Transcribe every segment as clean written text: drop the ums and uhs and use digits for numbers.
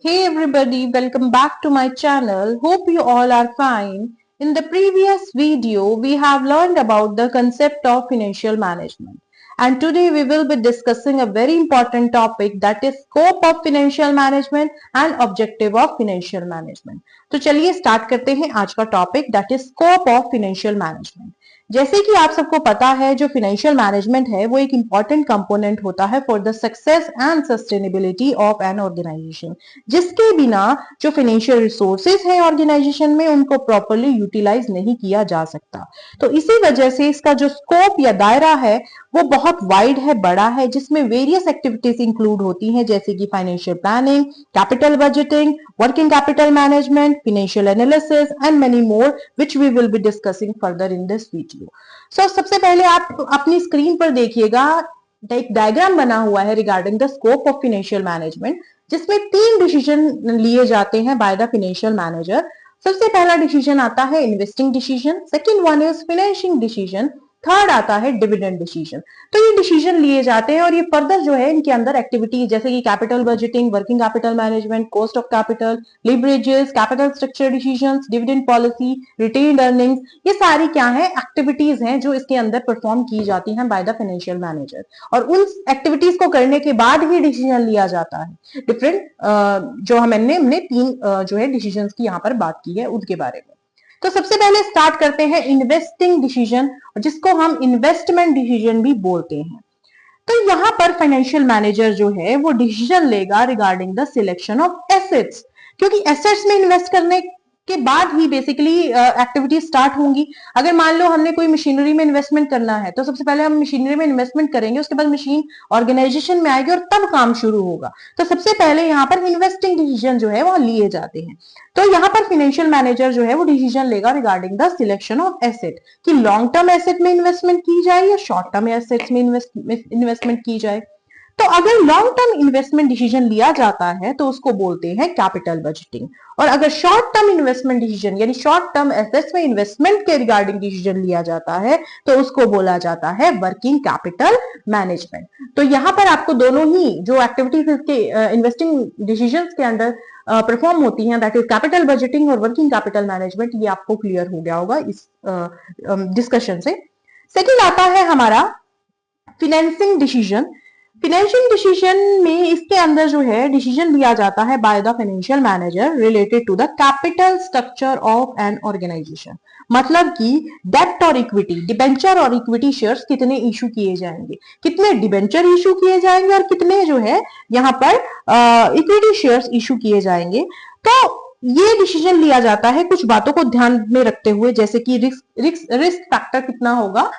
Hey everybody, welcome back to my channel. Hope you all are fine. In the previous video, we have learned about the concept of financial management. And today we will be discussing a very important topic, that is scope of financial management and objective of financial management. तो चलिए start करते हैं आज का topic, that is scope of financial management. जैसे कि आप सबको पता है, जो फाइनेंशियल मैनेजमेंट है वो एक इंपॉर्टेंट कंपोनेंट होता है for the success and sustainability of an organisation, जिसके बिना जो फाइनेंशियल रिसोर्सेज हैं ऑर्गेनाइजेशन में उनको प्रॉपरली यूटिलाइज नहीं किया जा सकता। तो इसी वजह से इसका जो स्कोप या दायरा है वो बहुत वाइड है, बड़ा है, जिसमें वेरियस एक्टिविटीज इंक्लूड होती हैं, जैसे कि financial planning, capital budgeting, working capital management, financial analysis and many more, which we will be discussing further in this video. So सबसे पहले आप अपनी स्क्रीन पर देखिएगा, एक डायग्राम बना हुआ है regarding the scope of financial management, जिसमें 3 डिसीजन लिए जाते हैं बाय द फाइनेंशियल मैनेजर। सबसे पहला डिसीजन आता है investing decision, second one is financing decision, third आता है डिविडेंड डिसीजन। तो ये डिसीजन लिए जाते हैं और ये फर्दर जो है इनके अंदर एक्टिविटीज जैसे कि capital budgeting, working capital management, cost of capital, leverages, capital structure decisions, dividend policy, retained earnings, ये सारी क्या है एक्टिविटीज हैं जो इसके अंदर परफॉर्म की जाती हैं बाय द फाइनेंशियल मैनेजर। और उन एक्टिविटीज को करने के बाद ही डिसीजन लिया जाता है। डिफरेंट जो हमने 3 जो है डिसीजन की यहाँ पर बात की है उनके बारे में। तो सबसे पहले स्टार्ट करते हैं इन्वेस्टिंग डिसीजन, जिसको हम इन्वेस्टमेंट डिसीजन भी बोलते हैं। तो यहाँ पर फाइनेंशियल मैनेजर जो है वो डिसीजन लेगा regarding the selection of assets, क्योंकि एसेट्स में इन्वेस्ट करने के बाद ही बेसिकली एक्टिविटी स्टार्ट होंगी। अगर मान लो हमने कोई मशीनरी में इन्वेस्टमेंट करना है तो सबसे पहले हम मशीनरी में इन्वेस्टमेंट करेंगे, उसके बाद मशीन ऑर्गेनाइजेशन में आएगी और तब काम शुरू होगा। तो सबसे पहले यहाँ पर इन्वेस्टिंग डिसीजन जो है वो लिए जाते हैं। तो यहाँ पर फाइनेंशियल मैनेजर जो है वो डिसीजन लेगा regarding the selection of asset, कि लॉन्ग टर्म एसेट में इन्वेस्टमेंट की जाए या शॉर्ट टर्म एसेट्स में इन्वेस्टमेंट की जाए। तो अगर लॉन्ग टर्म इन्वेस्टमेंट डिसीजन लिया जाता है तो उसको बोलते हैं कैपिटल बजटिंग, और अगर शॉर्ट टर्म इन्वेस्टमेंट डिसीजन यानी शॉर्ट टर्म एसेट्स में इन्वेस्टमेंट के रिगार्डिंग डिसीजन लिया जाता है तो उसको बोला जाता है वर्किंग कैपिटल मैनेजमेंट। तो यहाँ पर आपको दोनों ही जो एक्टिविटीज के इन्वेस्टिंग डिसीजंस के अंदर परफॉर्म होती हैं, दैट इज कैपिटल बजटिंग और वर्किंग कैपिटल मैनेजमेंट, ये आपको क्लियर हो गया होगा इस डिस्कशन से। सेकेंड आता है हमारा फाइनेंसिंग डिसीजन। फाइनेंशियल डिसीजन में इसके अंदर जो है डिसीजन लिया जाता है by the financial manager related to the capital structure of an organisation, मतलब कि डेब्ट और इक्विटी, डिबेंचर और इक्विटी शेयर्स कितने इशू किए जाएंगे, कितने डिबेंचर इशू किए जाएंगे और कितने जो है यहाँ पर इक्विटी शेयर्स इशू किए जाएंगे। तो ये डिसीजन लिया जाता है कुछ बातों को ध्यान में रखते हुए, जैसे कि रिस्क फैक्टर कितना होगा,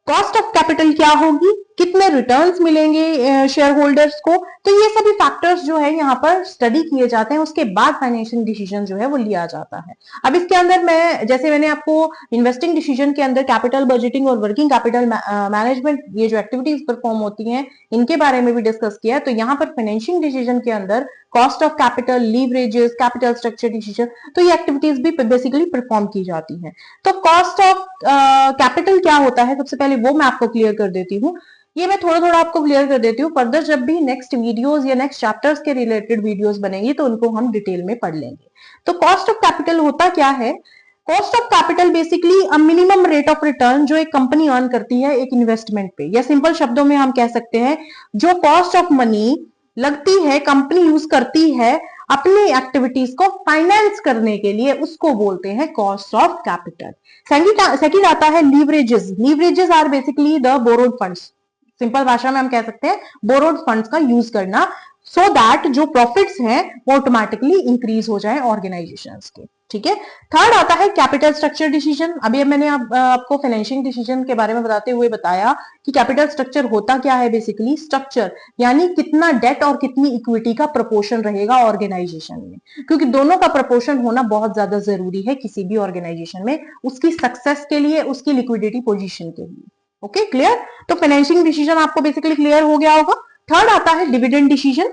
कॉस्ट ऑफ कैपिटल क्या होगी, कितने रिटर्न्स मिलेंगे शेयर होल्डर्स को। तो ये सभी फैक्टर्स जो है यहाँ पर स्टडी किए जाते हैं, उसके बाद फाइनेंशियल डिसीजन जो है वो लिया जाता है। अब इसके अंदर मैंने आपको इन्वेस्टिंग डिसीजन के अंदर कैपिटल बजटिंग और वर्किंग कैपिटल मैनेजमेंट ये जो एक्टिविटीज परफॉर्म होती हैं इनके बारे में भी डिस्कस किया है। तो यहाँ पर फाइनेंशियल डिसीजन के अंदर cost of capital, leverages, capital structure decision, तो ये एक्टिविटीज भी बेसिकली परफॉर्म की जाती हैं। तो कॉस्ट ऑफ कैपिटल क्या होता है, सबसे पहले वो मैं आपको क्लियर कर देती हूँ। ये मैं थोड़ा थोड़ा आपको क्लियर कर देती हूँ, फर्दर जब भी नेक्स्ट वीडियोस या नेक्स्ट चैप्टर्स के रिलेटेड वीडियोस बनेंगी तो उनको हम डिटेल में पढ़ लेंगे। तो कॉस्ट ऑफ कैपिटल होता क्या है? Cost of capital basically a minimum rate of return जो एक कंपनी अर्न करती है एक इन्वेस्टमेंट पे, या सिंपल शब्दों में हम कह सकते हैं जो कॉस्ट ऑफ मनी लगती है, कंपनी यूज करती है अपनी एक्टिविटीज को फाइनेंस करने के लिए, उसको बोलते हैं कॉस्ट ऑफ कैपिटल। सेकंड आता है leverages. Leverages are basically the borrowed funds, simple भाषा में हम कह सकते हैं बोरोड फंड्स का यूज करना, सो दैट जो प्रॉफिट्स हैं वो ऑटोमेटिकली इंक्रीज हो जाए ऑर्गेनाइजेशंस के। ठीक है। थर्ड आता है कैपिटल स्ट्रक्चर डिसीजन। अभी मैंने आपको फाइनेंशियल डिसीजन के बारे में बताते हुए बताया कि कैपिटल स्ट्रक्चर होता क्या है, बेसिकली स्ट्रक्चर यानी कितना डेट और कितनी इक्विटी का प्रोपोर्शन रहेगा ऑर्गेनाइजेशन में, क्योंकि दोनों का प्रोपोर्शन होना बहुत ज्यादा जरूरी है किसी भी ऑर्गेनाइजेशन में, उसकी सक्सेस के लिए, उसकी लिक्विडिटी पोजीशन के लिए। Okay, clear? तो फाइनेंशियल डिसीजन आपको बेसिकली क्लियर हो गया होगा। थर्ड आता है डिविडेंड डिसीजन।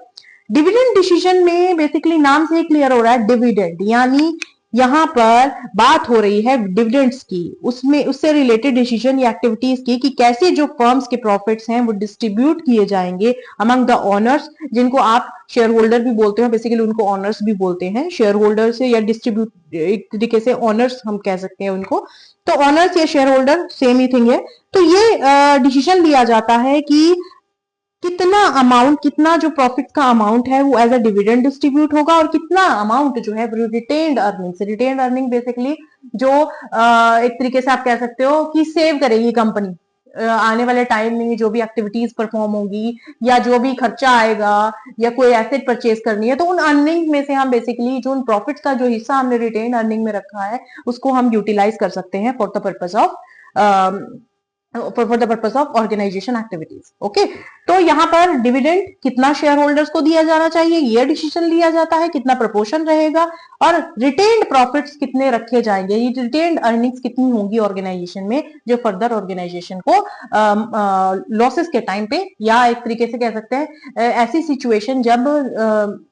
डिविडेंड डिसीजन में बेसिकली नाम से ही क्लियर हो रहा है, डिविडेंड यानी यहाँ पर बात हो रही है डिविडेंड्स की, उसमें उससे रिलेटेड डिसीजन या एक्टिविटीज की कि कैसे जो फर्म्स के प्रॉफिट्स हैं वो डिस्ट्रीब्यूट किए जाएंगे अमंग द ओनर्स, जिनको आप शेयर होल्डर भी बोलते हैं, बेसिकली उनको ओनर्स भी बोलते हैं, शेयर होल्डर से या डिस्ट्रीब्यूट एक तरीके से ओनर्स हम कह सकते हैं उनको, तो ओनर्स या शेयर होल्डर सेम ही थिंग है। तो ये डिसीजन लिया जाता है कि कितना अमाउंट, कितना जो प्रॉफिट का अमाउंट है वो एज अ डिविडेंड डिस्ट्रीब्यूट होगा और कितना अमाउंट जो है retained earning, retained earning basically जो एक तरीके से आप कह सकते हो कि सेव करेगी कंपनी आने वाले टाइम में जो भी एक्टिविटीज परफॉर्म होगी या जो भी खर्चा आएगा या कोई एसेट परचेज करनी है, तो उन अर्निंग में से हम बेसिकली जो उन प्रॉफिट्स का जो हिस्सा हमने रिटेन अर्निंग में रखा है उसको हम यूटिलाइज कर सकते हैं for the purpose of organisation activities. Okay, तो यहाँ पर डिविडेंड कितना शेयर होल्डर्स को दिया जाना चाहिए ये डिसीजन लिया जाता है, कितना प्रपोर्शन रहेगा और रिटेन्ड प्रॉफिट्स कितने रखे जाएंगे, ये रिटेन्ड अर्निंग्स कितनी होंगी ऑर्गेनाइजेशन में जो फर्दर ऑर्गेनाइजेशन को लॉसेस के टाइम पे या एक तरीके से कह सकते हैं ऐसी सिचुएशन जब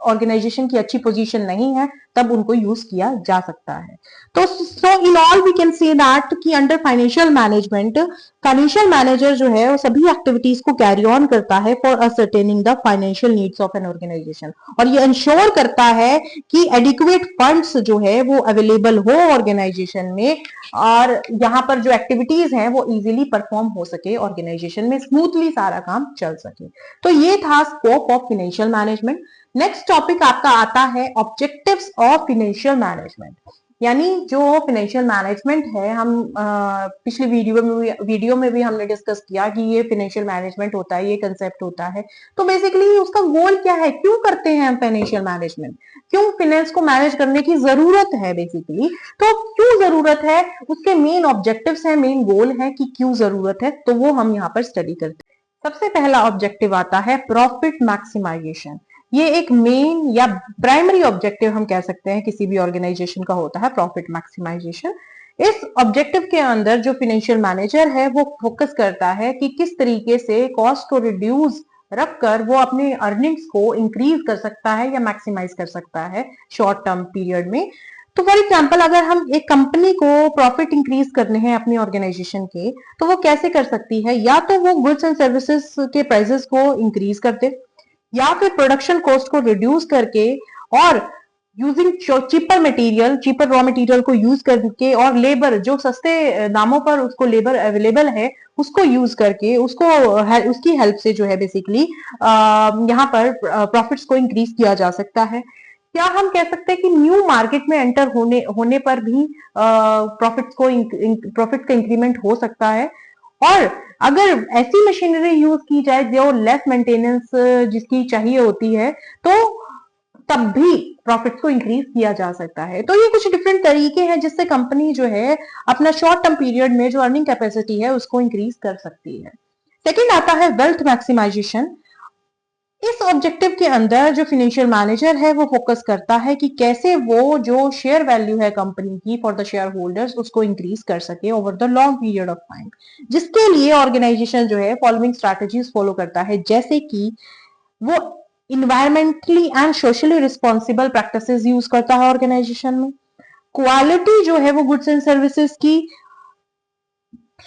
ऑर्गेनाइजेशन की अच्छी पोजीशन नहीं है तब उनको यूज किया जा सकता है। तो so in all we can say that कि under financial management financial manager जो है वो सभी एक्टिविटीज को कैरी ऑन करता है for ascertaining the financial needs of an organisation, और ये इंश्योर करता है कि एडिक्वेट फंड्स जो है वो अवेलेबल हो ऑर्गेनाइजेशन में और यहाँ पर जो एक्टिविटीज हैं वो इजीली परफॉर्म हो सके, ऑर्गेनाइजेशन में स्मूथली सारा काम चल सके। तो ये था scope of financial management. Next topic आपका आता है ऑब्जेक्टिव्स ऑफ फाइनेंशियल मैनेजमेंट, यानी जो फाइनेंशियल मैनेजमेंट है हम पिछली वीडियो में भी हमने डिस्कस किया कि ये फाइनेंशियल मैनेजमेंट होता है, ये कंसेप्ट होता है। तो बेसिकली उसका गोल क्या है, क्यों करते हैं हम फाइनेंशियल मैनेजमेंट, क्यों फाइनेंस को मैनेज करने की जरूरत है बेसिकली, तो क्यों जरूरत है, उसके मेन ऑब्जेक्टिव्स है, मेन गोल है कि क्यों जरूरत है, तो वो हम यहाँ पर स्टडी करते हैं। सबसे पहला ऑब्जेक्टिव आता है प्रॉफिट मैक्सिमाइजेशन। ये एक मेन या प्राइमरी ऑब्जेक्टिव हम कह सकते हैं किसी भी ऑर्गेनाइजेशन का होता है, प्रॉफिट मैक्सिमाइजेशन। इस ऑब्जेक्टिव के अंदर जो फाइनेंशियल मैनेजर है वो फोकस करता है कि किस तरीके से कॉस्ट को रिड्यूस रखकर वो अपने अर्निंग्स को इंक्रीज कर सकता है या मैक्सिमाइज कर सकता है शॉर्ट टर्म पीरियड में। तो फॉर एग्जाम्पल अगर हम एक कंपनी को प्रॉफिट इंक्रीज करने हैं अपनी ऑर्गेनाइजेशन के, तो वो कैसे कर सकती है, या तो वो गुड्स एंड सर्विसेज के प्राइसेस को इंक्रीज कर दे या फिर प्रोडक्शन कॉस्ट को रिड्यूस करके और using cheaper material, cheaper raw material को यूज करके और लेबर जो सस्ते दामों पर उसको लेबर अवेलेबल है उसको यूज करके उसको उसकी हेल्प से जो है बेसिकली यहाँ पर प्रॉफिट्स को इंक्रीज किया जा सकता है। क्या हम कह सकते हैं कि न्यू मार्केट में एंटर होने पर भी प्रॉफिट्स का इंक्रीमेंट हो सकता है, और अगर ऐसी मशीनरी यूज की जाए जो लेस मेंटेनेंस जिसकी चाहिए होती है तो तब भी प्रॉफिट्स को इंक्रीज किया जा सकता है। तो ये कुछ डिफरेंट तरीके हैं जिससे कंपनी जो है अपना शॉर्ट टर्म पीरियड में जो अर्निंग कैपेसिटी है उसको इंक्रीज कर सकती है। सेकंड आता है वेल्थ मैक्सिमाइजेशन। इस ऑब्जेक्टिव के अंदर जो फाइनेंशियल मैनेजर है वो फोकस करता है कि कैसे वो जो शेयर वैल्यू है कंपनी की फॉर द शेयर होल्डर्स उसको इंक्रीज कर सके over the long period of time, जिसके लिए ऑर्गेनाइजेशन जो है फॉलोइंग स्ट्रैटेजीज फॉलो करता है, जैसे कि वो environmentally and socially responsible practices use करता है ऑर्गेनाइजेशन में, क्वालिटी जो है वो गुड्स एंड सर्विसेज की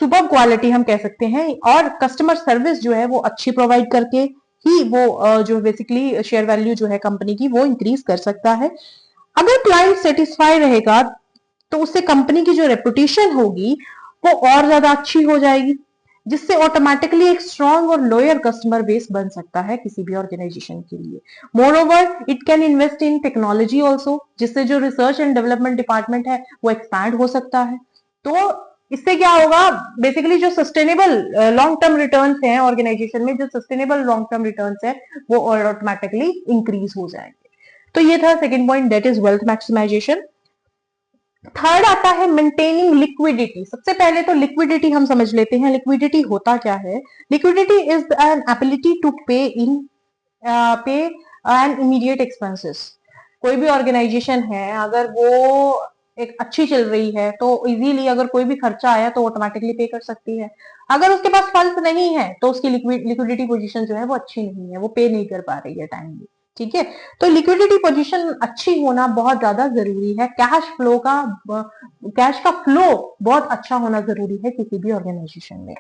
सुपर क्वालिटी हम कह सकते हैं और कस्टमर सर्विस जो है वो अच्छी प्रोवाइड करके ही वो जो बेसिकली शेयर वैल्यू जो है कंपनी की वो इंक्रीज कर सकता है। अगर क्लाइंट सेटिस्फाई रहेगा तो उससे कंपनी की जो रेपुटेशन होगी वो और ज्यादा अच्छी हो जाएगी, जिससे ऑटोमेटिकली एक स्ट्रॉन्ग और लॉयल कस्टमर बेस बन सकता है किसी भी ऑर्गेनाइजेशन के लिए। More over it can invest in technology also, जिससे जो रिसर्च एंड डेवलपमेंट डिपार्टमेंट है वो एक्सपैंड हो सकता है। तो इससे क्या होगा, बेसिकली जो सस्टेनेबल लॉन्ग टर्म रिटर्न्स हैं ऑर्गेनाइजेशन में, जो सस्टेनेबल लॉन्ग टर्म रिटर्न्स है वो ऑटोमेटिकली इंक्रीज हो जाएंगे। तो ये था second point, that is wealth maximisation. Third आता है मेंटेनिंग लिक्विडिटी। सबसे पहले तो लिक्विडिटी हम समझ लेते हैं, लिक्विडिटी होता क्या है। Liquidity is an ability to pay an immediate expenses. कोई भी ऑर्गेनाइजेशन है अगर वो एक अच्छी चल रही है तो इजीली अगर कोई भी खर्चा आया तो ऑटोमेटिकली पे कर सकती है। अगर उसके पास फंड्स नहीं है तो उसकी लिक्विडिटी पोजीशन जो है वो अच्छी नहीं है, वो पे नहीं कर पा रही है टाइमली। ठीक है। तो लिक्विडिटी पोजीशन अच्छी होना बहुत ज्यादा जरूरी है। कैश का फ्लो बहुत अच्छा होना जरूरी है किसी भी ऑर्गेनाइजेशन में।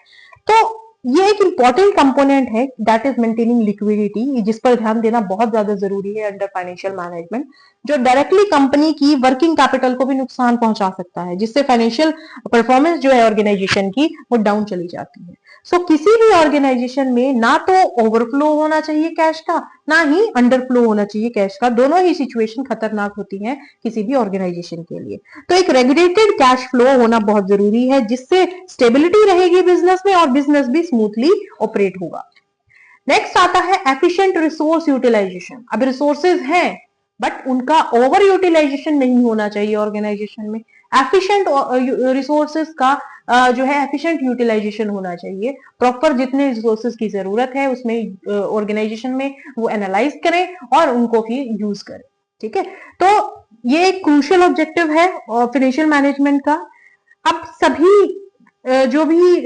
तो ये एक इंपॉर्टेंट कंपोनेंट है, दैट इज मेंटेनिंग लिक्विडिटी, जिस पर ध्यान देना बहुत ज्यादा जरूरी है अंडर फाइनेंशियल मैनेजमेंट, जो डायरेक्टली कंपनी की वर्किंग कैपिटल को भी नुकसान पहुंचा सकता है, जिससे फाइनेंशियल परफॉर्मेंस जो है ऑर्गेनाइजेशन की वो डाउन चली जाती है। सो किसी भी ऑर्गेनाइजेशन में ना तो ओवरफ्लो होना चाहिए कैश का, ना ही अंडरफ्लो होना चाहिए कैश का। दोनों ही सिचुएशन खतरनाक होती हैं किसी भी ऑर्गेनाइजेशन के लिए। तो एक रेगुलेटेड कैश फ्लो होना बहुत जरूरी है, जिससे स्टेबिलिटी रहेगी बिजनेस में और बिजनेस भी स्मूथली ऑपरेट होगा। नेक्स्ट आता है एफिशिएंट रिसोर्स यूटिलाइजेशन। अब रिसोर्सेज हैं बट उनका ओवर यूटिलाइजेशन नहीं होना चाहिए ऑर्गेनाइजेशन में। एफिशिएंट रिसोर्सेज का जो है एफिशिएंट यूटिलाइजेशन होना चाहिए। प्रॉपर जितने रिसोर्सेज की जरूरत है उसमें ऑर्गेनाइजेशन में वो एनालाइज करें और उनको फिर यूज करें। ठीक है, तो ये एक क्रूशियल ऑब्जेक्टिव है फाइनेंशियल मैनेजमेंट का। अब सभी जो भी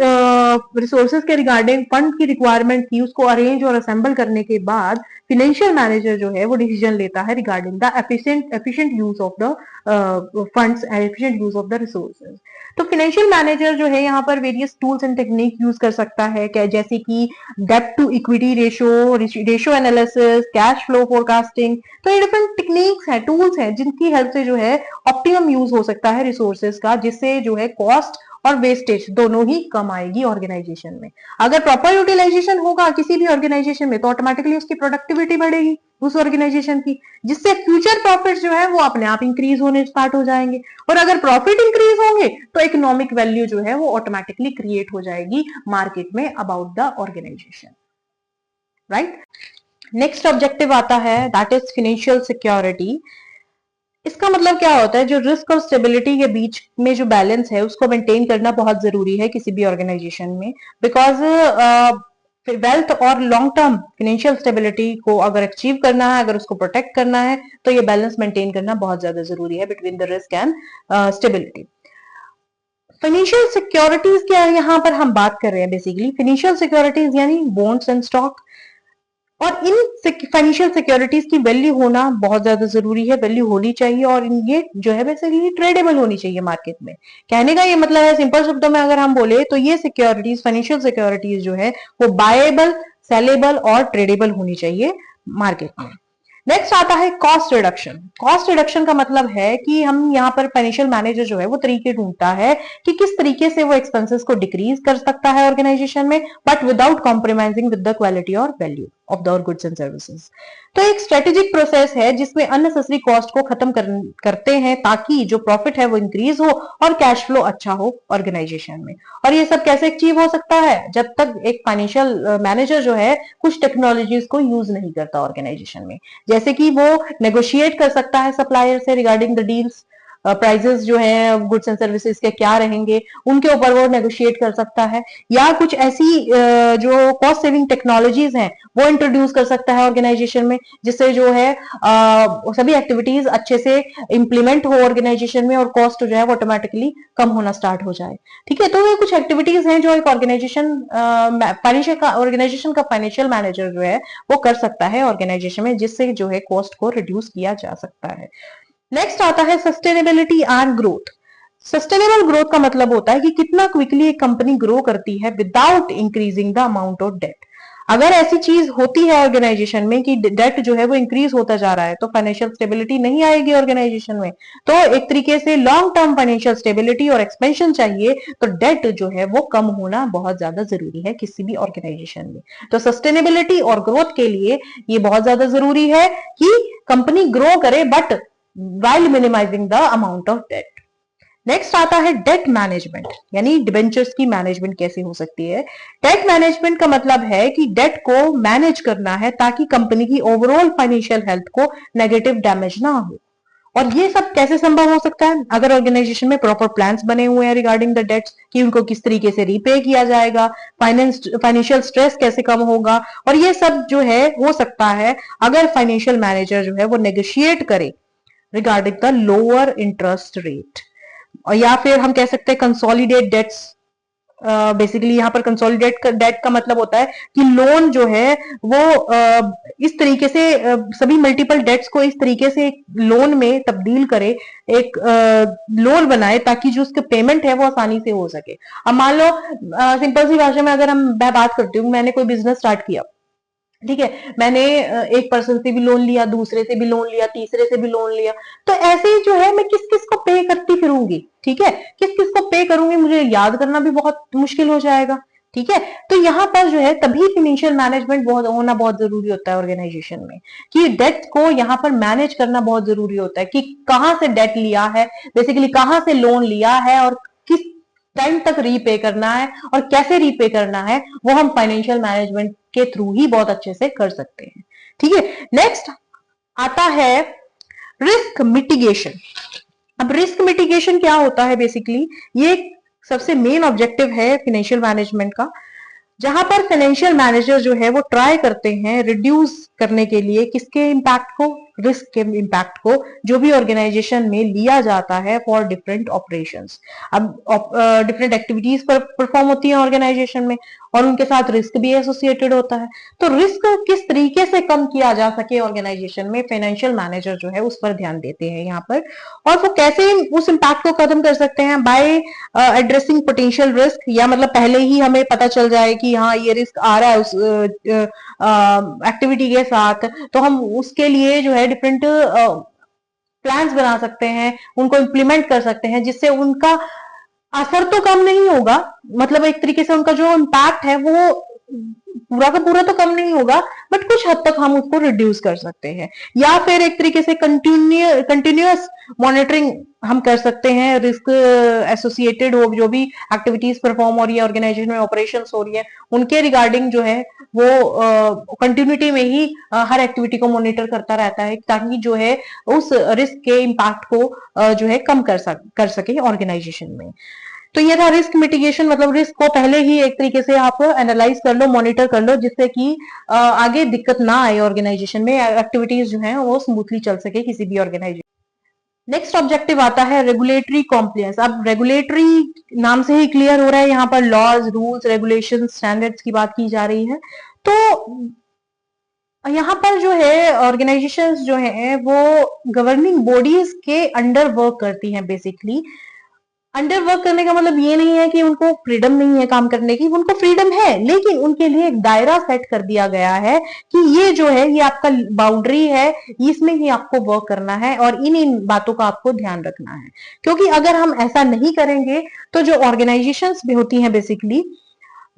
रिसोर्सेज के रिगार्डिंग फंड की रिक्वायरमेंट थी उसको अरेंज और असेंबल करने के बाद फाइनेंशियल मैनेजर जो है वो डिसीजन लेता है regarding the efficient use of the funds and efficient use of the resources. तो फाइनेंशियल मैनेजर जो है यहाँ पर various tools and technique use कर सकता है, क्या जैसे कि डेब्ट to equity ratio analysis, cash flow forecasting. तो ये डिफरेंट टेक्निक्स हैं, टूल्स हैं जिनकी हेल्प से जो है ऑप्टिमम यूज हो सकता है रिसोर्सेज का, जिससे जो है कॉस्ट और वेस्टेज दोनों ही कम आएगी ऑर्गेनाइजेशन में। अगर प्रॉपर यूटिलाइजेशन होगा किसी भी ऑर्गेनाइजेशन में तो ऑटोमेटिकली उसकी प्रोडक्टिविटी बढ़ेगी उस ऑर्गेनाइजेशन की, जिससे फ्यूचर प्रॉफिट जो है वो अपने आप इंक्रीज होने स्टार्ट हो जाएंगे। और अगर प्रॉफिट इंक्रीज होंगे तो इकोनॉमिक वैल्यू जो है वो ऑटोमेटिकली क्रिएट हो जाएगी मार्केट में about the organisation, right. Next objective आता है दैट इज फाइनेंशियल सिक्योरिटी। इसका मतलब क्या होता है, जो रिस्क और स्टेबिलिटी के बीच में जो बैलेंस है उसको मेंटेन करना बहुत जरूरी है किसी भी ऑर्गेनाइजेशन में। बिकॉज वेल्थ और लॉन्ग टर्म फाइनेंशियल स्टेबिलिटी को अगर अचीव करना है, अगर उसको प्रोटेक्ट करना है, तो ये बैलेंस मेंटेन करना बहुत ज्यादा जरूरी है between the risk and stability. Financial securities क्या है यहाँ पर हम बात कर रहे हैं, बेसिकली फाइनेंशियल सिक्योरिटीज यानी बॉन्ड्स एंड स्टॉक। और इन फाइनेंशियल सिक्योरिटीज की वैल्यू होना बहुत ज्यादा जरूरी है, वैल्यू होनी चाहिए और ये जो है बेसिकली ट्रेडेबल होनी चाहिए मार्केट में। कहने का ये मतलब है, सिंपल शब्दों में अगर हम बोले तो ये सिक्योरिटीज, फाइनेंशियल सिक्योरिटीज जो है वो बायेबल, सेलेबल और ट्रेडेबल होनी चाहिए मार्केट में। नेक्स्ट आता है कॉस्ट रिडक्शन। कॉस्ट रिडक्शन का मतलब है कि हम यहाँ पर फाइनेंशियल मैनेजर जो है वो तरीके ढूंढता है कि किस तरीके से वो एक्सपेंसेस को डिक्रीज कर सकता है ऑर्गेनाइजेशन में, but without compromising with the quality और value of the goods and services. तो एक स्ट्रेटेजिक प्रोसेस है जिसमें अननेसेसरी कॉस्ट को खत्म करते हैं ताकि जो प्रॉफिट है वो इंक्रीज हो और कैश फ्लो अच्छा हो ऑर्गेनाइजेशन में। और ये सब कैसे अचीव हो सकता है, जब तक एक फाइनेंशियल मैनेजर जो है कुछ टेक्नोलॉजीज को यूज नहीं करता ऑर्गेनाइजेशन में। जैसे कि वो नेगोशिएट कर सकता है सप्लायर से रिगार्डिंग द डील्स, प्राइजेस जो है गुड्स एंड सर्विसेज के क्या रहेंगे उनके ऊपर वो नेगोशिएट कर सकता है, या कुछ ऐसी जो कॉस्ट सेविंग टेक्नोलॉजीज हैं वो इंट्रोड्यूस कर सकता है ऑर्गेनाइजेशन में, जिससे जो है सभी एक्टिविटीज अच्छे से इंप्लीमेंट हो ऑर्गेनाइजेशन में और कॉस्ट जो है वो ऑटोमेटिकली कम होना स्टार्ट हो जाए। ठीक है, तो ये कुछ एक्टिविटीज हैं जो एक ऑर्गेनाइजेशन का फाइनेंशियल मैनेजर जो है वो कर सकता है ऑर्गेनाइजेशन में, जिससे जो है कॉस्ट को रिड्यूस किया जा सकता है। नेक्स्ट आता है sustainability and growth. Sustainable growth का मतलब होता है कि कितना क्विकली एक कंपनी ग्रो करती है without increasing the amount of debt. अगर ऐसी चीज होती है ऑर्गेनाइजेशन में कि डेट जो है वो इंक्रीज होता जा रहा है तो फाइनेंशियल स्टेबिलिटी नहीं आएगी ऑर्गेनाइजेशन में। तो एक तरीके से लॉन्ग टर्म फाइनेंशियल स्टेबिलिटी और एक्सपेंशन चाहिए तो डेट जो है वो कम होना बहुत ज्यादा जरूरी है किसी भी ऑर्गेनाइजेशन में। तो सस्टेनेबिलिटी और ग्रोथ के लिए ये बहुत ज्यादा जरूरी है कि कंपनी ग्रो करे but while minimizing the amount of debt। Next आता है डेट मैनेजमेंट, यानी डिबेंचर्स की मैनेजमेंट कैसे हो सकती है। डेट मैनेजमेंट का मतलब है कि डेट को मैनेज करना है ताकि कंपनी की ओवरऑल फाइनेंशियल हेल्थ को नेगेटिव डैमेज ना हो। और ये सब कैसे संभव हो सकता है, अगर ऑर्गेनाइजेशन में प्रॉपर प्लान्स बने हुए हैं रिगार्डिंग द डेट्स कि उनको किस तरीके से रीपे किया जाएगा, फाइनेंशियल स्ट्रेस कैसे कम होगा। और ये सब जो है हो सकता है अगर फाइनेंशियल मैनेजर जो है वो नेगोशिएट करे regarding the lower interest rate, और या फिर हम कह सकते हैं कंसोलिडेट डेट्स बेसिकली यहाँ पर कंसोलिडेट डेट का मतलब होता है कि लोन जो है वो इस तरीके से सभी मल्टीपल डेट्स को इस तरीके से एक लोन में तब्दील करे, एक लोन बनाए ताकि जो उसके पेमेंट है वो आसानी से हो सके। अब मान लो सिंपल सी भाषा में अगर मैं बात करती हूँ, मैंने कोई बिजनेस स्टार्ट किया, ठीक है, मैंने एक पर्सन से भी लोन लिया, दूसरे से भी लोन लिया, तीसरे से भी लोन लिया, तो ऐसे ही जो है मैं किस किस को पे करती फिरूंगी, ठीक है, किस किस को पे करूंगी, मुझे याद करना भी बहुत मुश्किल हो जाएगा, ठीक है। तो यहाँ पर जो है तभी फिनेंशियल मैनेजमेंट बहुत होना बहुत जरूरी होता है ऑर्गेनाइजेशन में, कि डेट को यहाँ पर मैनेज करना बहुत जरूरी होता है, कि कहाँ से डेट लिया है, बेसिकली कहाँ से लोन लिया है और किस टाइम तक रीपे करना है और कैसे रीपे करना है, वो हम फाइनेंशियल मैनेजमेंट के थ्रू ही बहुत अच्छे से कर सकते हैं, ठीक है। नेक्स्ट आता है रिस्क मिटिगेशन। अब रिस्क मिटिगेशन क्या होता है, बेसिकली ये सबसे मेन ऑब्जेक्टिव है फाइनेंशियल मैनेजमेंट का, जहां पर फाइनेंशियल मैनेजर जो है वो ट्राई करते हैं रिड्यूस करने के लिए किसके इम्पैक्ट को, रिस्क के इम्पैक्ट को, जो भी ऑर्गेनाइजेशन में लिया जाता है फॉर डिफरेंट ऑपरेशंस। अब डिफरेंट एक्टिविटीज पर परफॉर्म होती है ऑर्गेनाइजेशन में और उनके साथ रिस्क भी एसोसिएटेड होता है, तो रिस्क किस तरीके से कम किया जा सके ऑर्गेनाइजेशन में, फाइनेंशियल मैनेजर जो है उस पर ध्यान देते हैं यहाँ पर। और वो कैसे उस इम्पैक्ट को खत्म कर सकते हैं, बाय एड्रेसिंग पोटेंशियल रिस्क, या मतलब पहले ही हमें पता चल जाए कि हाँ ये रिस्क आ रहा है उस एक्टिविटी के साथ, तो हम उसके लिए जो है डिफरेंट प्लान्स बना सकते हैं, उनको इम्प्लीमेंट कर सकते हैं, जिससे उनका असर तो कम नहीं होगा, मतलब एक तरीके से उनका जो इम्पैक्ट है वो पूरा का पूरा तो कम नहीं होगा, बट कुछ हद तक हम उसको रिड्यूस कर सकते हैं, या फिर एक तरीके से कंटिन्यूअस मॉनिटरिंग हम कर सकते हैं, रिस्क एसोसिएटेड हो जो भी एक्टिविटीज परफॉर्म हो रही है ऑर्गेनाइजेशन में, ऑपरेशंस हो रही है, उनके रिगार्डिंग जो है वो कंटिन्यूटी में ही हर एक्टिविटी को मॉनिटर करता रहता है, ताकि जो है उस रिस्क के इम्पैक्ट को जो है कम कर सके ऑर्गेनाइजेशन में। तो ये था रिस्क मिटिगेशन, मतलब रिस्क को पहले ही एक तरीके से आप एनालाइज कर लो, मॉनिटर कर लो, जिससे कि आगे दिक्कत ना आए ऑर्गेनाइजेशन में, एक्टिविटीज जो है वो स्मूथली चल सके किसी भी ऑर्गेनाइजेशन। नेक्स्ट ऑब्जेक्टिव आता है रेगुलेटरी कॉम्प्लायंस। अब रेगुलेटरी नाम से ही क्लियर हो रहा है, यहाँ पर लॉज, रूल्स, रेगुलेशन, स्टैंडर्ड्स की बात की जा रही है। तो यहाँ पर जो है ऑर्गेनाइजेशंस जो है वो गवर्निंग बॉडीज के अंडर वर्क करती हैं। बेसिकली अंडर वर्क करने का मतलब ये नहीं है कि उनको फ्रीडम नहीं है काम करने की, उनको फ्रीडम है, लेकिन उनके लिए एक दायरा सेट कर दिया गया है कि ये जो है ये आपका बाउंड्री है, इसमें ही आपको वर्क करना है और इन बातों का आपको ध्यान रखना है। क्योंकि अगर हम ऐसा नहीं करेंगे तो जो ऑर्गेनाइजेशंस भी होती हैं बेसिकली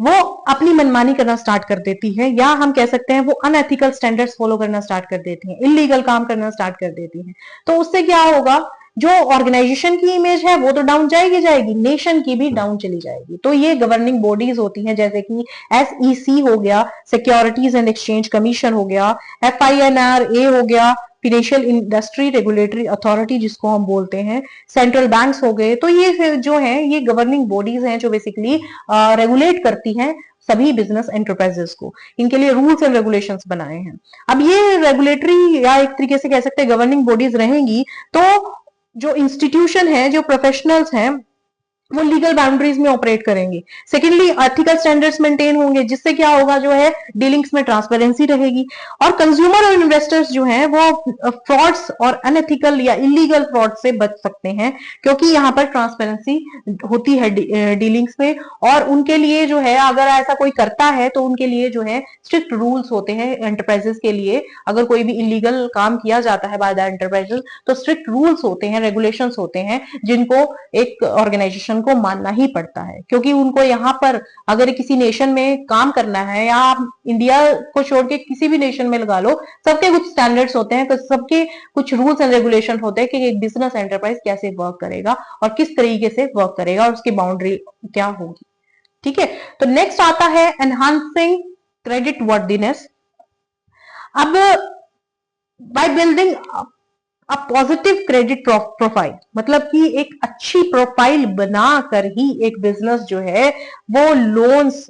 वो अपनी मनमानी करना स्टार्ट कर देती है, या हम कह सकते हैं वो अनएथिकल स्टैंडर्ड्स फॉलो करना स्टार्ट कर देती हैं, इलीगल काम करना स्टार्ट कर देती हैं। तो उससे क्या होगा, जो ऑर्गेनाइजेशन की इमेज है वो तो डाउन जाएगी, नेशन की भी डाउन चली जाएगी। तो ये गवर्निंग बॉडीज होती हैं, जैसे कि SEC हो गया, सिक्योरिटीज एंड एक्सचेंज कमीशन हो गया, FINRA हो गया, फाइनेंशियल इंडस्ट्री रेगुलेटरी अथॉरिटी जिसको हम बोलते हैं, सेंट्रल बैंक्स हो गए। तो ये जो है ये गवर्निंग बॉडीज हैं जो बेसिकली रेगुलेट करती हैं सभी बिजनेस एंटरप्राइजेस को, इनके लिए रूल्स एंड रेगुलेशंस बनाए हैं। अब ये रेगुलेटरी या एक तरीके से कह सकते हैं गवर्निंग बॉडीज रहेंगी तो जो इंस्टीट्यूशन है, जो प्रोफेशनल्स हैं, वो लीगल बाउंड्रीज में ऑपरेट करेंगे। सेकेंडली एथिकल स्टैंडर्ड्स मेंटेन होंगे, जिससे क्या होगा, जो है डीलिंग्स में ट्रांसपेरेंसी रहेगी, और कंज्यूमर और इन्वेस्टर्स जो हैं वो फ्रॉड्स और अनएथिकल या इलीगल फ्रॉड से बच सकते हैं, क्योंकि यहाँ पर ट्रांसपेरेंसी होती है डीलिंग्स में। और उनके लिए जो है अगर ऐसा कोई करता है तो उनके लिए जो है स्ट्रिक्ट रूल्स होते हैं एंटरप्राइजेस के लिए। अगर कोई भी इलीगल काम किया जाता है बाय द एंटरप्राइजेस तो स्ट्रिक्ट रूल्स होते हैं, रेगुलेशंस होते हैं, जिनको एक ऑर्गेनाइजेशन को मानना ही पड़ता है। क्योंकि उनको यहाँ पर अगर किसी नेशन में काम करना है, या आप इंडिया को छोड़ के किसी भी नेशन में लगा लो, सबके कुछ स्टैंडर्ड्स होते हैं, सबके कुछ रूल्स एंड रेगुलेशन होते हैं कि एक बिजनेस एंटरप्राइज कैसे वर्क करेगा और किस तरीके से वर्क करेगा और उसकी बाउंड्री क्या होगी। ठीक है, तो नेक्स्ट आता है एनहांसिंग क्रेडिट वर्दीनेस। अब by building a positive credit profile, मतलब कि एक अच्छी प्रोफाइल बनाकर ही एक बिजनेस जो है वो लोन्स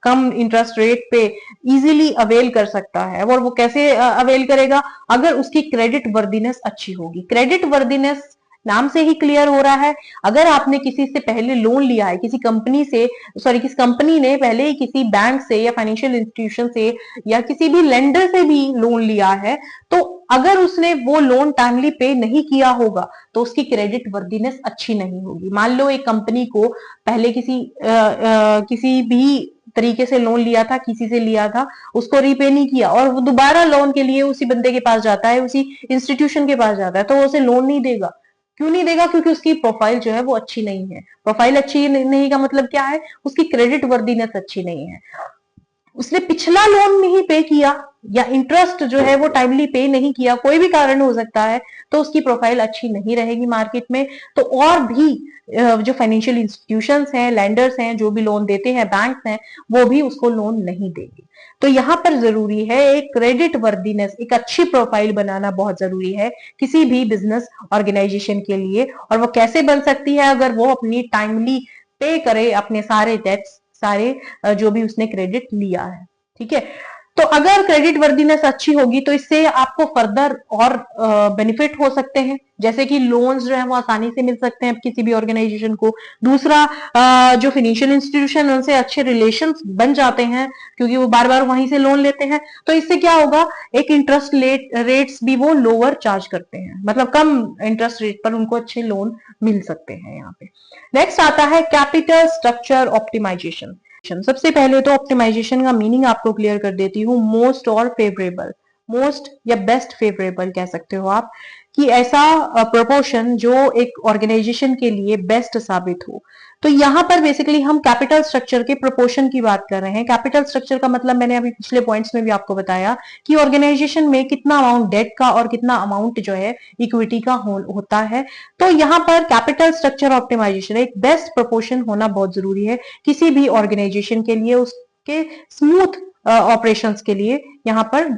कम इंटरेस्ट रेट पे इजीली अवेल कर सकता है। और वो कैसे अवेल करेगा, अगर उसकी क्रेडिट वर्दीनेस अच्छी होगी। क्रेडिट वर्दीनेस नाम से ही क्लियर हो रहा है। अगर आपने किसी से पहले लोन लिया है, किसी कंपनी से, सॉरी किसी कंपनी ने पहले ही किसी बैंक से या फाइनेंशियल इंस्टीट्यूशन से या किसी भी लेंडर से भी लोन लिया है, तो अगर उसने वो लोन टाइमली पे नहीं किया होगा तो उसकी क्रेडिट वर्दीनेस अच्छी नहीं होगी। मान लो एक कंपनी को पहले किसी भी तरीके से लोन लिया था, किसी से लिया था, उसको रीपे नहीं किया और वो दोबारा लोन के लिए उसी बंदे के पास जाता है, उसी इंस्टीट्यूशन के पास जाता है, तो वो उसे लोन नहीं देगा। क्यों नहीं देगा? क्योंकि उसकी प्रोफाइल जो है वो अच्छी नहीं है। प्रोफाइल अच्छी नहीं का मतलब क्या है? उसकी क्रेडिट वर्दीनेस अच्छी नहीं है। उसने पिछला लोन नहीं पे किया या इंटरेस्ट जो है वो टाइमली पे नहीं किया, कोई भी कारण हो सकता है, तो उसकी प्रोफाइल अच्छी नहीं रहेगी मार्केट में। तो और भी जो फाइनेंशियल इंस्टीट्यूशंस हैं, लैंडर्स हैं, जो भी लोन देते हैं, बैंक हैं, वो भी उसको लोन नहीं देंगे। तो यहाँ पर जरूरी है एक क्रेडिट वर्दीनेस, एक अच्छी प्रोफाइल बनाना बहुत जरूरी है किसी भी बिजनेस ऑर्गेनाइजेशन के लिए। और वो कैसे बन सकती है? अगर वो अपनी टाइमली पे करे अपने सारे डेट्स, सारे जो भी उसने क्रेडिट लिया है। ठीक है, तो अगर क्रेडिट वर्दीनेस अच्छी होगी तो इससे आपको फर्दर और बेनिफिट हो सकते हैं, जैसे कि लोन्स जो है वो आसानी से मिल सकते हैं किसी भी ऑर्गेनाइजेशन को। दूसरा, जो फाइनेंशियल इंस्टीट्यूशन उनसे अच्छे रिलेशंस बन जाते हैं क्योंकि वो बार बार वहीं से लोन लेते हैं। तो इससे क्या होगा? एक इंटरेस्ट रेट्स भी वो लोअर चार्ज करते हैं, मतलब कम इंटरेस्ट रेट पर उनको अच्छे लोन मिल सकते हैं यहाँ पे। नेक्स्ट आता है कैपिटल स्ट्रक्चर ऑप्टिमाइजेशन। सबसे पहले तो ऑप्टिमाइजेशन का मीनिंग आपको क्लियर कर देती हूँ। मोस्ट और फेवरेबल, मोस्ट या बेस्ट फेवरेबल कह सकते हो आप, कि ऐसा प्रोपोर्शन जो एक ऑर्गेनाइजेशन के लिए बेस्ट साबित हो। तो यहाँ पर बेसिकली हम कैपिटल स्ट्रक्चर के प्रोपोर्शन की बात कर रहे हैं। कैपिटल स्ट्रक्चर का मतलब मैंने अभी पिछले पॉइंट्स में भी आपको बताया कि ऑर्गेनाइजेशन में कितना अमाउंट डेट का और कितना अमाउंट जो है इक्विटी का होता है। तो यहाँ पर कैपिटल स्ट्रक्चर ऑप्टिमाइजेशन एक बेस्ट प्रोपोर्शन होना बहुत जरूरी है किसी भी ऑर्गेनाइजेशन के लिए, उसके स्मूथ ऑपरेशंस के लिए। यहाँ पर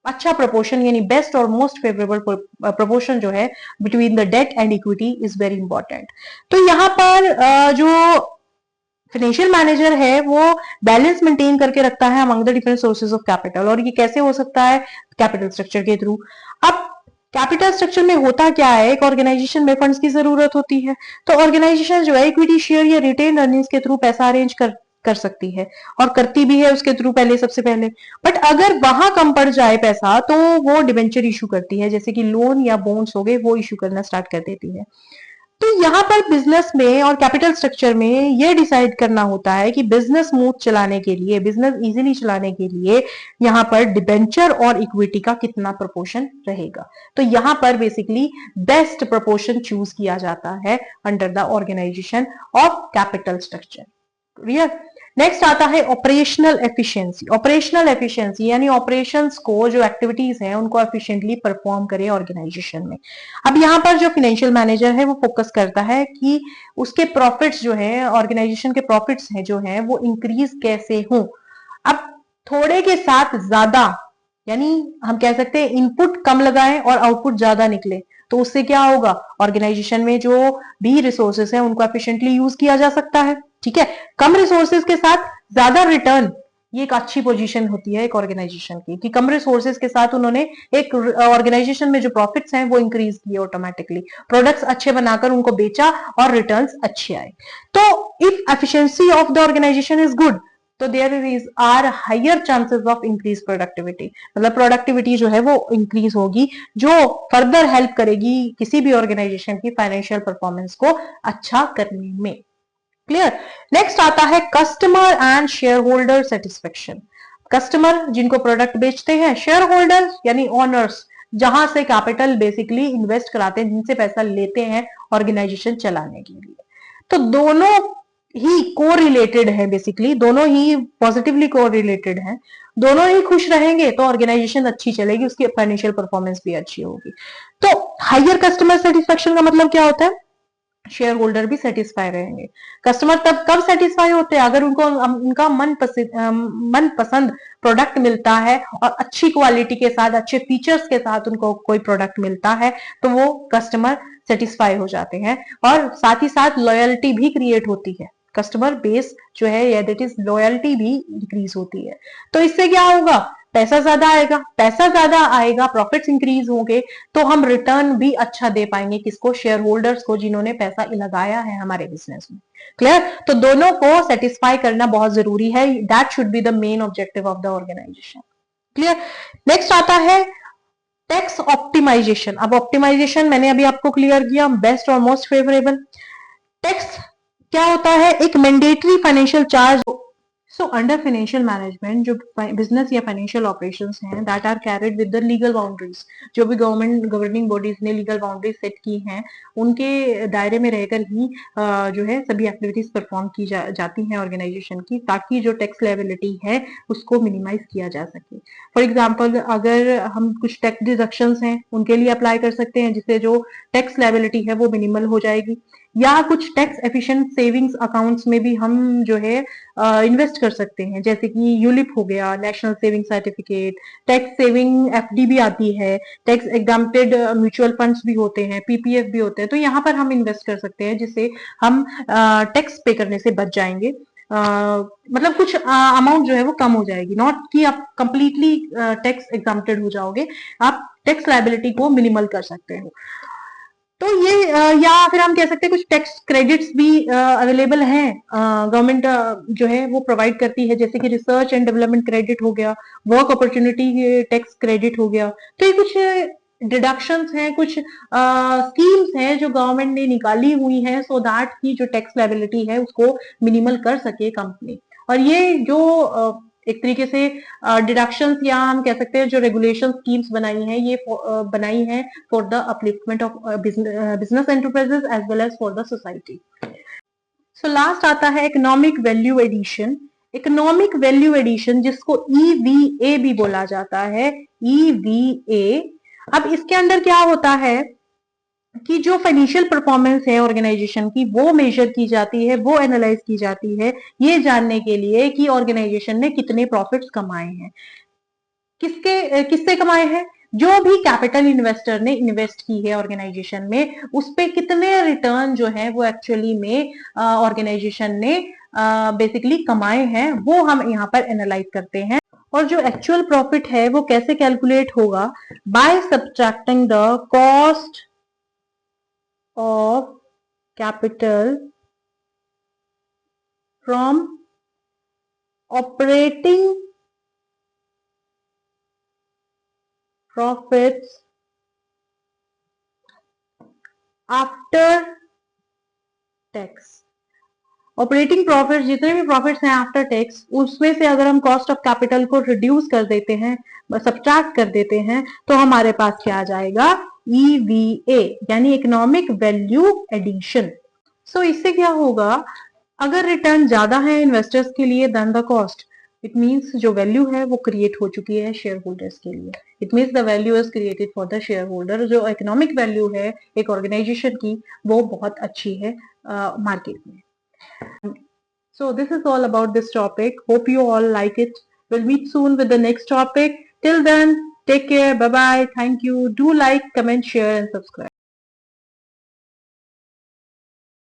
अच्छा प्रोपोर्शन यानी बेस्ट और मोस्ट फेवरेबल प्रोपोर्शन जो है between the debt and equity is very important. तो यहाँ पर जो फाइनेंशियल मैनेजर है वो बैलेंस मेंटेन करके रखता है among the different sources of capital. और ये कैसे हो सकता है? कैपिटल स्ट्रक्चर के थ्रू। अब कैपिटल स्ट्रक्चर में होता क्या है? एक ऑर्गेनाइजेशन में फंड्स की जरूरत होती है, तो ऑर्गेनाइजेशन जो है इक्विटी शेयर या रिटेन अर्निंग्स के थ्रू पैसा अरेंज कर सकती है और करती भी है उसके थ्रू पहले, सबसे पहले। बट अगर वहां कम पड़ जाए पैसा तो वो डिबेंचर इशू करती है, जैसे कि लोन या बॉन्ड्स हो गए, वो इशू करना स्टार्ट कर देती है। तो यहाँ पर बिजनेस में और कैपिटल स्ट्रक्चर में ये डिसाइड करना होता है कि बिजनेस स्मूथ चलाने के लिए, बिजनेस इजीली चलाने के लिए यहाँ पर डिबेंचर और इक्विटी का कितना प्रोपोर्शन रहेगा। तो यहाँ पर बेसिकली बेस्ट प्रोपोर्शन चूज किया जाता है under the organisation of capital structure. Clear? Next आता है ऑपरेशनल एफिशिएंसी। ऑपरेशनल एफिशिएंसी यानी ऑपरेशंस को, जो एक्टिविटीज हैं उनको एफिशिएंटली परफॉर्म करे ऑर्गेनाइजेशन में। अब यहाँ पर जो फाइनेंशियल मैनेजर है वो फोकस करता है कि उसके प्रॉफिट्स जो है, ऑर्गेनाइजेशन के प्रॉफिट्स हैं जो हैं वो इंक्रीज कैसे हों। अब थोड़े के साथ ज्यादा, यानी हम कह सकते हैं इनपुट कम लगाएं और आउटपुट ज्यादा निकले, तो उससे क्या होगा? ऑर्गेनाइजेशन में जो भी रिसोर्सेस हैं उनको एफिशिएंटली यूज किया जा सकता है। ठीक है, कम रिसोर्सेज के साथ ज्यादा रिटर्न, ये एक अच्छी पोजीशन होती है एक ऑर्गेनाइजेशन की, कि कम रिसोर्सेज के साथ उन्होंने एक ऑर्गेनाइजेशन में जो प्रॉफिट्स हैं वो इंक्रीज किए ऑटोमेटिकली, प्रोडक्ट्स अच्छे बनाकर उनको बेचा और रिटर्न्स अच्छे आए। तो if efficiency of the organisation is good तो there is are higher chances of increase productivity, मतलब प्रोडक्टिविटी जो है वो इंक्रीज होगी, जो फर्दर हेल्प करेगी किसी भी ऑर्गेनाइजेशन की फाइनेंशियल परफॉर्मेंस को अच्छा करने में। क्लियर? नेक्स्ट आता है customer and share holder satisfaction. Customer जिनको प्रोडक्ट बेचते हैं, शेयर होल्डर यानी ओनर्स जहां से कैपिटल बेसिकली इन्वेस्ट कराते हैं, जिनसे पैसा लेते हैं ऑर्गेनाइजेशन चलाने के लिए। तो दोनों ही को रिलेटेड है, बेसिकली दोनों ही पॉजिटिवली को रिलेटेड है। दोनों ही खुश रहेंगे तो ऑर्गेनाइजेशन अच्छी चलेगी, उसकी फाइनेंशियल परफॉर्मेंस भी अच्छी होगी। तो हायर कस्टमर सेटिस्फेक्शन का मतलब क्या होता है? शेयर होल्डर भी सेटिस्फाई रहेंगे। कस्टमर तब कब सेटिस्फाई होते हैं? अगर उनको उनका मन पसंद प्रोडक्ट मिलता है और अच्छी क्वालिटी के साथ, अच्छे फीचर्स के साथ उनको कोई प्रोडक्ट मिलता है तो वो कस्टमर सेटिस्फाई हो जाते हैं। और साथ ही साथ लॉयल्टी भी क्रिएट होती है, कस्टमर बेस जो है या दैट इज लॉयल्टी भी इंक्रीज होती है। तो इससे क्या होगा? पैसा ज्यादा आएगा, पैसा ज्यादा आएगा, प्रॉफिट्स इंक्रीज होंगे, तो हम रिटर्न भी अच्छा दे पाएंगे किसको, शेयर होल्डर्स को, जिन्होंने पैसा लगाया है हमारे बिजनेस में। क्लियर? तो दोनों को सेटिस्फाई करना बहुत जरूरी है, that should be the main objective of the organisation. Clear? Next आता है टैक्स ऑप्टिमाइजेशन। अब ऑप्टिमाइजेशन मैंने अभी आपको क्लियर किया, बेस्ट और मोस्ट फेवरेबल। टैक्स क्या होता है? एक mandatory financial charge. So under financial management जो बिजनेस या फाइनेंशियल ऑपरेशंस हैं that are carried with the legal boundaries, जो भी गवर्नमेंट गवर्निंग बॉडीज ने लीगल बाउंड्रीज सेट की हैं, उनके दायरे में रहकर ही जो है सभी एक्टिविटीज परफॉर्म की जाती हैं ऑर्गेनाइजेशन की, ताकि जो टैक्स लायबिलिटी है उसको मिनिमाइज किया जा सके। फॉर एग्जाम्पल, अगर हम कुछ टैक्स डिडक्शंस हैं उनके लिए अप्लाई कर सकते हैं, जिससे जो टैक्स लायबिलिटी है वो मिनिमल हो जाएगी, या कुछ टैक्स एफिशिएंट सेविंग्स अकाउंट्स में भी हम जो है इन्वेस्ट कर सकते हैं, जैसे कि यूलिप हो गया, national saving certificate, tax saving FD भी आती है, टैक्स एग्जाम्प्टेड म्यूचुअल फंड्स भी होते हैं, पीपीएफ भी होते हैं, तो यहाँ पर हम इन्वेस्ट कर सकते हैं, जिससे हम टैक्स पे करने से बच जाएंगे। मतलब कुछ अमाउंट जो है वो कम हो जाएगी, नॉट कि आप कंप्लीटली टैक्स एग्जाम्प्टेड हो जाओगे, आप टैक्स लायबिलिटी को मिनिमल कर सकते हो। तो ये या फिर हम कह सकते हैं कुछ टैक्स क्रेडिट्स भी अवेलेबल हैं, गवर्नमेंट जो है वो प्रोवाइड करती है, जैसे कि रिसर्च एंड डेवलपमेंट क्रेडिट हो गया, वर्क अपॉर्चुनिटी टैक्स क्रेडिट हो गया। तो ये कुछ डिडक्शंस हैं, कुछ स्कीम्स हैं जो गवर्नमेंट ने निकाली हुई हैं, सो दैट की जो टैक्स लायबिलिटी है उसको मिनिमल कर सके कंपनी। और ये जो एक तरीके से डिडक्शंस या हम कह सकते हैं जो रेगुलेशन स्कीम्स बनाई हैं, ये बनाई हैं for the upliftment of business enterprises as well as for the society. So last आता है economic value addition. Economic value addition जिसको ईवीए भी बोला जाता है, ईवीए। अब इसके अंदर क्या होता है कि जो फाइनेंशियल परफॉर्मेंस है ऑर्गेनाइजेशन की वो मेजर की जाती है, वो एनालाइज की जाती है, ये जानने के लिए कि ऑर्गेनाइजेशन ने कितने प्रॉफिट्स कमाए हैं। किससे कमाए हैं? जो भी कैपिटल इन्वेस्टर ने इन्वेस्ट की है ऑर्गेनाइजेशन में, उस पे कितने रिटर्न जो है वो एक्चुअली में ऑर्गेनाइजेशन ने बेसिकली कमाए हैं, वो हम यहाँ पर एनालाइज करते हैं। और जो एक्चुअल प्रॉफिट है वो कैसे कैलकुलेट होगा? By subtracting the cost of capital from operating profits after tax। Operating profit जितने भी प्रॉफिट्स हैं आफ्टर टैक्स, उसमें से अगर हम कॉस्ट ऑफ कैपिटल को रिड्यूस कर देते हैं, सब्ट्रैक्ट कर देते हैं, तो हमारे पास क्या आ जाएगा? ईवीए, यानी इकोनॉमिक वैल्यू एडिशन। सो इससे क्या होगा? अगर रिटर्न ज्यादा है इन्वेस्टर्स के लिए then the cost, it means जो वैल्यू है वो क्रिएट हो चुकी है शेयर होल्डर्स के लिए, it means the value is created for the share holder. जो इकोनॉमिक वैल्यू है एक ऑर्गेनाइजेशन की वो बहुत अच्छी है मार्केट में। So this is all about this topic. Hope you all like it. We'll meet soon with the next topic. Till then, take care. Bye bye. Thank you. Do like, comment, share and subscribe.